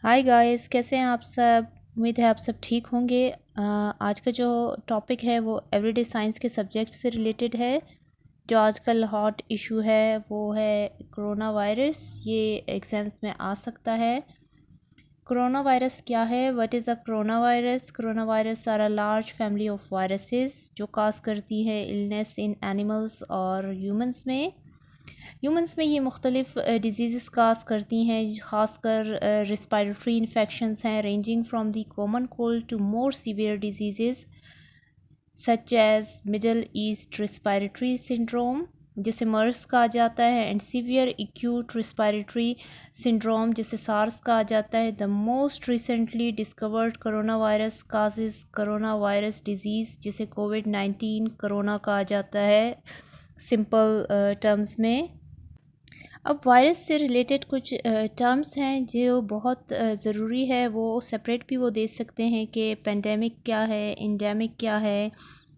Hi guys, कैसे हैं आप सब। उम्मीद है आप सब ठीक होंगे। आज का जो टॉपिक है वो एवरीडे साइंस के सब्जेक्ट से रिलेटेड है। जो आजकल हॉट इशू है वो है कोरोना वायरस। ये एग्जाम्स में आ सकता है। कोरोना वायरस क्या है? What is a corona virus? Corona virus are a large family of viruses जो काज करती है इलनेस इन एनिमल्स और ह्यूमंस में। ह्यूमंस में ये मुख्तलिफ डिजीज़ काज करती हैं, ख़ासकर रिस्पायरेटरी इन्फेक्शंस हैं, ranging from the common cold to more severe disease such as Middle East respiratory syndrome जिसे मर्स कहा जाता है, and severe acute respiratory syndrome जिसे सार्स कहा जाता है। The most recently discovered corona virus causes corona virus disease जिसे कोविड-19 corona कहा जाता है सिंपल टर्म्स में। अब वायरस से रिलेटेड कुछ टर्म्स हैं जो बहुत ज़रूरी है, वो सेपरेट भी वो दे सकते हैं कि पेंडेमिक क्या है, इंडेमिक क्या है,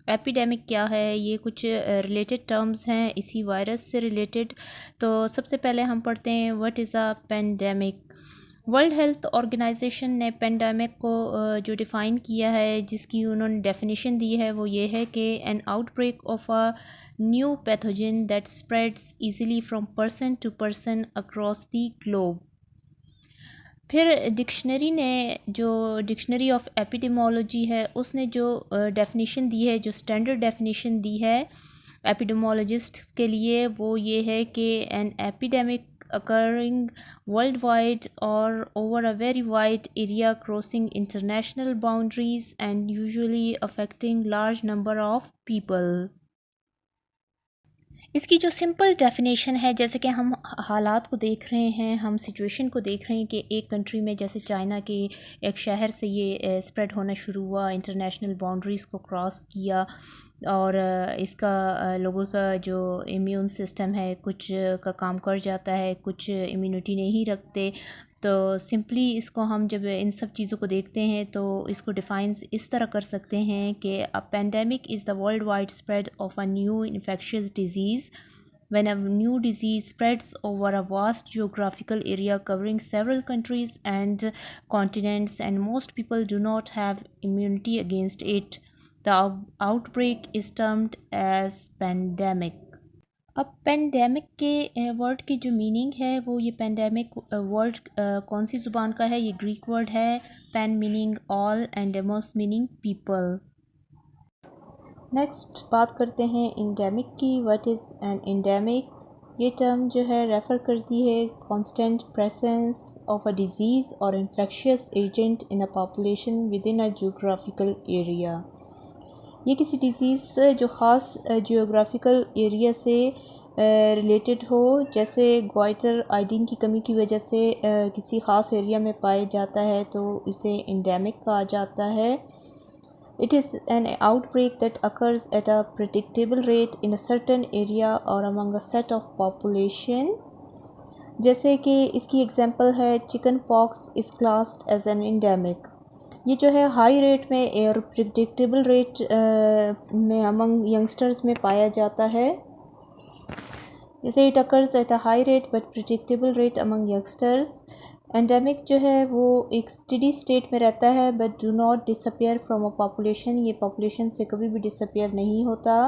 एपिडेमिक क्या है। ये कुछ रिलेटेड टर्म्स हैं इसी वायरस से रिलेटेड। तो सबसे पहले हम पढ़ते हैं what is a pandemic. World Health Organization ने पेंडेमिक को जो डिफ़ाइन किया है, जिसकी उन्होंने डेफिनेशन दी है, वो ये है कि an outbreak of a new pathogen that spreads easily from person to person across the globe. फिर डिक्शनरी ने जो डिक्शनरी ऑफ एपिडेमोलॉजी है उसने जो डेफिनेशन दी है, जो स्टैंडर्ड डेफिनेशन दी है एपिडेमोलॉजिस्ट के लिए, वो ये है कि an epidemic occurring worldwide or over a very wide area crossing international boundaries and usually affecting large number of people। इसकी जो सिंपल डेफिनेशन है, जैसे कि हम हालात को देख रहे हैं, हम सिचुएशन को देख रहे हैं कि एक कंट्री में जैसे चाइना के एक शहर से ये स्प्रेड होना शुरू हुआ, इंटरनेशनल बाउंड्रीज़ को क्रॉस किया, और इसका लोगों का जो इम्यून सिस्टम है कुछ का काम कर जाता है, कुछ इम्यूनिटी नहीं रखते। तो सिंपली इसको हम जब इन सब चीज़ों को देखते हैं तो इसको डिफाइन इस तरह कर सकते हैं कि a pandemic is the world wide spread of a new infectious disease when a new disease spreads over a vast geographical area covering several countries and continents and most people do not have immunity against it. The outbreak is termed as pandemic। अब pandemic के word की जो meaning है वो, ये pandemic word कौन सी ज़ुबान का है? ये ग्रीक वर्ड है। Pan meaning all and demos meaning people. Next बात करते हैं इंडेमिक की। What is an endemic? ये टर्म जो है रेफ़र करती है constant presence of a disease और infectious agent in a population within a geographical area. ये किसी डिज़ीज़ जो ख़ास जियोग्राफिकल एरिया से रिलेटेड हो, जैसे ग्वाइटर आयोडीन की कमी की वजह से किसी ख़ास एरिया में पाया जाता है तो इसे इंडेमिक कहा जाता है। It is an outbreak that occurs at a predictable rate in a certain area और among a set of population. जैसे कि इसकी एग्जांपल है chickenpox is classed as an endemic. ये जो है हाई रेट में और प्रिडिक्टेबल रेट में अमंग यंगस्टर्स में पाया जाता है। जैसे it occurs at a high rate but predictable rate among youngsters. Endemic जो है वो एक स्टडी स्टेट में रहता है but do not disappear from a population. ये पॉपुलेशन से कभी भी डिसअपियर नहीं होता।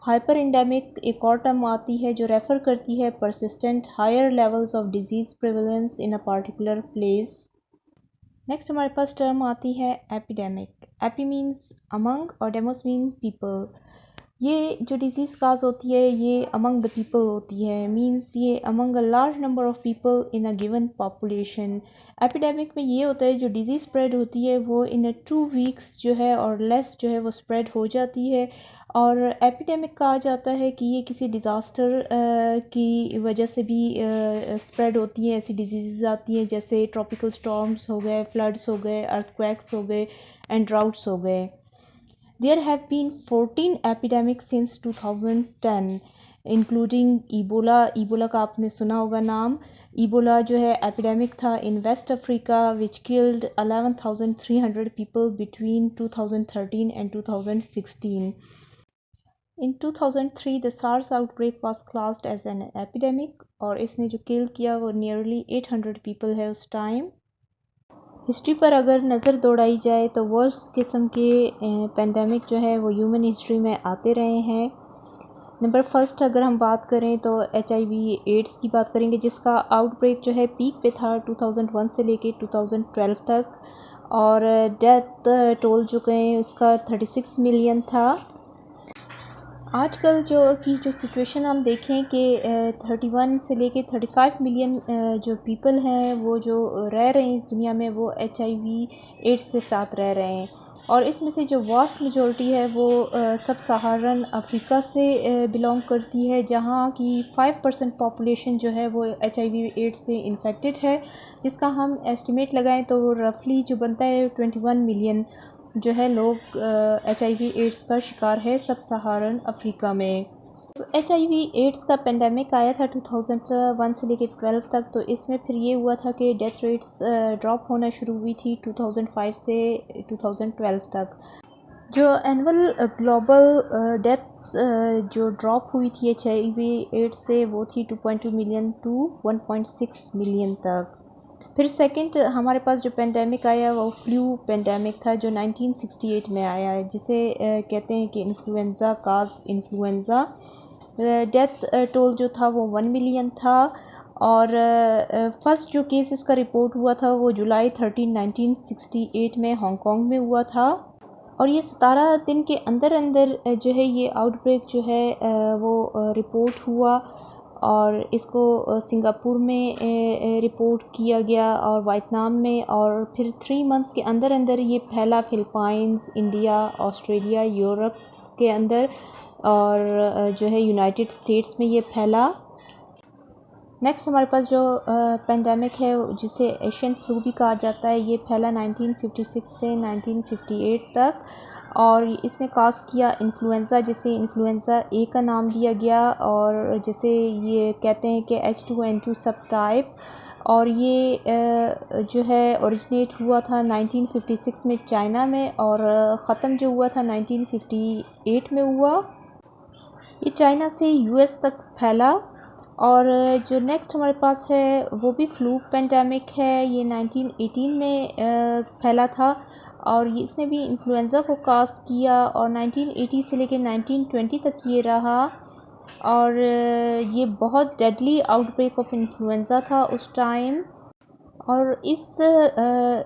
हाइपर एंडेमिक एक और टर्म आती है जो रेफ़र करती है persistent higher levels of disease prevalence in a particular place. Next हमारे पास टर्म आती है एपिडेमिक। एपी मीन्स अमंग और डेमोस मीन पीपल। ये जो डिजीज़ काज होती है ये अमंग द पीपल होती है, मींस ये among a large number of people in a given population. Epidemic में ये होता है जो डिजीज़ स्प्रेड होती है वो इन 2 वीक्स जो है और लेस जो है वो स्प्रेड हो जाती है। और एपिडेमिक कहा जाता है कि ये किसी डिज़ास्टर की वजह से भी स्प्रेड होती है। ऐसी डिजीज़ आती हैं जैसे ट्रॉपिकल स्टॉर्म्स हो गए, फ्लड्स हो गए, अर्थक्वेक्स हो गए एंड ड्राउट्स हो गए। There have been 14 epidemics since 2010 including Ebola। Ebola का आपने सुना होगा नाम। Ebola जो है एपिडेमिक था इन waste Africa which killed 11,300 people between 2013 and 2016। In 2003 the SARS outbreak was classed as an epidemic और इसने जो किल किया वो nearly 800 people है उस टाइम। हिस्ट्री पर अगर नज़र दौड़ाई जाए तो वर्स्ट किस्म के पेंडेमिक जो है वो ह्यूमन हिस्ट्री में आते रहे हैं। नंबर फर्स्ट अगर हम बात करें तो HIV एड्स की बात करेंगे, जिसका आउटब्रेक जो है पीक पे था 2001 से लेके 2012 तक, और डेथ टोल जो गए उसका 36 मिलियन था। आजकल जो सिचुएशन हम देखें कि 31 से लेके 35 मिलियन जो पीपल हैं वो जो रह रहे हैं इस दुनिया में, वो HIV एड्स के साथ रह रहे हैं, और इसमें से जो वास्ट मेजॉरिटी है वो सब सहारन अफ्रीका से बिलोंग करती है, जहाँ की 5% पॉपुलेशन जो है वो HIV एड्स से इन्फेक्टेड है, जिसका हम एस्टिमेट लगाएं तो रफली जो बनता है 21 मिलियन जो है लोग HIV एड्स का शिकार है सब सहारन अफ्रीका में। HIV एड्स का पेंडेमिक आया था 2001 से लेकर 12 तक, तो इसमें फिर ये हुआ था कि डेथ रेट्स ड्रॉप होना शुरू हुई थी 2005 से 2012 तक। जो एनुअल ग्लोबल डेथ्स जो ड्रॉप हुई थी HIV एड्स से वो थी 2.2 मिलियन टू 1.6 मिलियन तक। फिर सेकंड हमारे पास जो पेंडेमिक आया वो फ्लू पेंडेमिक था, जो 1968 में आया है, जिसे कहते हैं कि इन्फ्लुएंज़ा काज इन्फ्लुएंज़ा। डेथ टोल जो था वो 1 मिलियन था, और फर्स्ट जो केस इसका रिपोर्ट हुआ था वो जुलाई 13, 1968 में हांगकांग में हुआ था, और ये 17 दिन के अंदर अंदर जो है ये आउटब्रेक जो है वो रिपोर्ट हुआ, और इसको सिंगापुर में रिपोर्ट किया गया और वियतनाम में, और फिर 3 मंथ्स के अंदर अंदर ये फैला फिलीपींस, इंडिया, ऑस्ट्रेलिया, यूरोप के अंदर, और जो है यूनाइटेड स्टेट्स में ये फैला। नेक्स्ट हमारे पास जो पेंडेमिक है जिसे एशियन फ्लू भी कहा जाता है, ये फैला 1956 से 1958 तक, और इसने काज किया इन्फ्लुएंज़ा, जिसे इन्फ्लुएंज़ा ए का नाम दिया गया, और जिसे ये कहते हैं कि H2N2 सब टाइप, और ये जो है ओरिजिनेट हुआ था 1956 में चाइना में, और ख़त्म जो हुआ था 1958 में हुआ। ये चाइना से US तक फैला। और जो नेक्स्ट हमारे पास है वो भी फ्लू पेंडेमिक है, ये 1918 में फैला था, और इसने भी इन्फ्लुएंज़ा को काज किया, और 1980 से लेकर 1920 तक ये रहा, और ये बहुत डेडली आउटब्रेक ऑफ इन्फ्लुएंज़ा था उस टाइम। और इस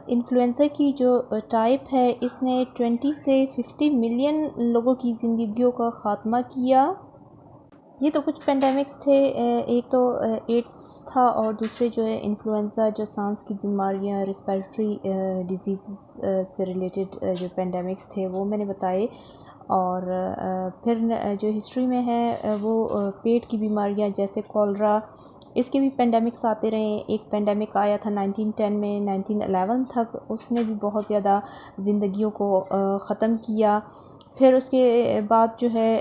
इन्फ्लुएंज़ा की जो टाइप है इसने 20 से 50 मिलियन लोगों की ज़िंदगियों का ख़ात्मा किया। ये तो कुछ पेंडेमिक्स थे, एक तो एड्स था, और दूसरे जो है इन्फ्लुएंज़ा, जो सांस की बीमारियां, रिस्पिरेटरी डिजीज़ से रिलेटेड जो पेंडेमिक्स थे वो मैंने बताए। और फिर जो हिस्ट्री में है वो पेट की बीमारियां जैसे कॉलरा, इसके भी पेंडेमिक्स आते रहे। एक पेंडेमिक आया था 1910 में 1911 तक, उसने भी बहुत ज़्यादा ज़िंदगियों को ख़त्म किया। फिर उसके बाद जो है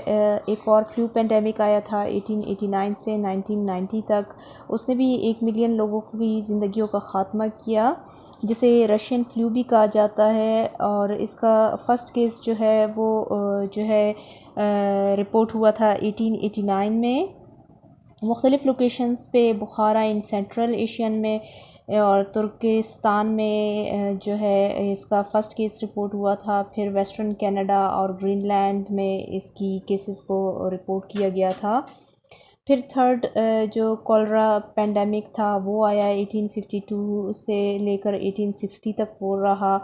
एक और फ्लू पेंडेमिक आया था 1889 से 1990 तक, उसने भी 1 मिलियन लोगों की ज़िंदगियों का ख़ात्मा किया, जिसे रशियन फ्लू भी कहा जाता है। और इसका फर्स्ट केस जो है वो जो है रिपोर्ट हुआ था 1889 में मुख्तलिफ़ लोकेशंस पे, बुखारा इन सेंट्रल एशियन में और तुर्किस्तान में जो है इसका फ़र्स्ट केस रिपोर्ट हुआ था। फिर वेस्टर्न कनाडा और ग्रीनलैंड में इसकी केसेस को रिपोर्ट किया गया था। फिर थर्ड जो कॉलरा पेंडेमिक था वो आया 1852 से लेकर 1860 तक वो रहा।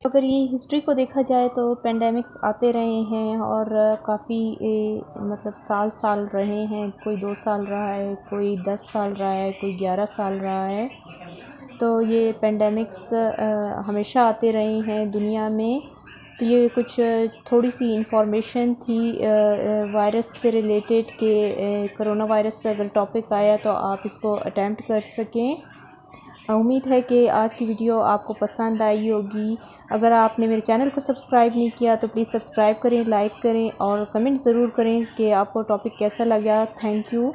अगर ये हिस्ट्री को देखा जाए तो पेंडेमिक्स आते रहे हैं, और काफ़ी मतलब साल रहे हैं, कोई 2 साल रहा है, कोई 10 साल रहा है, कोई 11 साल रहा है। तो ये पेंडेमिक्स हमेशा आते रहे हैं दुनिया में। तो ये कुछ थोड़ी सी इंफॉर्मेशन थी वायरस से रिलेटेड, कि कोरोना वायरस का अगर टॉपिक आया तो आप इसको अटेम्प्ट कर सकें। उम्मीद है कि आज की वीडियो आपको पसंद आई होगी। अगर आपने मेरे चैनल को सब्सक्राइब नहीं किया तो प्लीज़ सब्सक्राइब करें, लाइक करें, और कमेंट ज़रूर करें कि आपको टॉपिक कैसा लगा। Thank you.